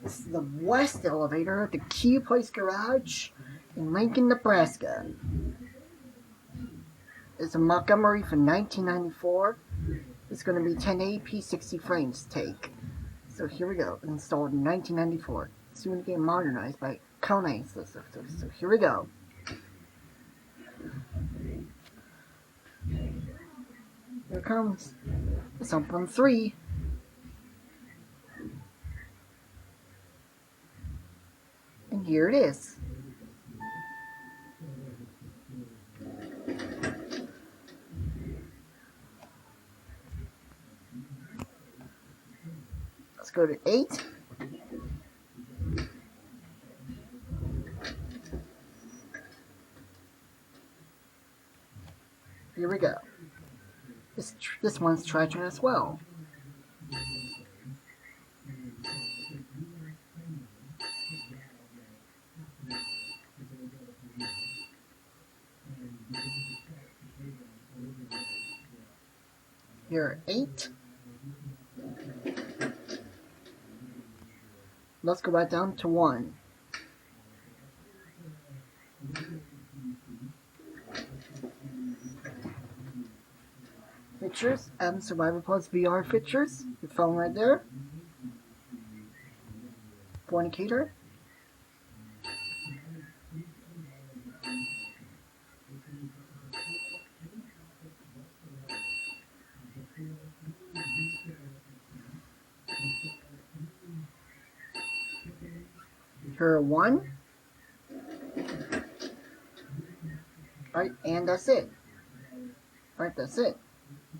This is the west elevator at the Key Place Garage in Lincoln, Nebraska. It's a Montgomery from 1994. It's going to be 1080p 60 frames take. So here we go. Installed in 1994. Soon to get modernized by Conan. So here we go. Here it comes. It's up on 3. And here it is. Let's go to 8. Here we go. This one's traction as well. Here are 8. Let's go back down to 1. Pictures, Survivor Plus VR pictures. Your phone right there. Fornicator. Here are 1. Alright, and that's it. Alright, that's it.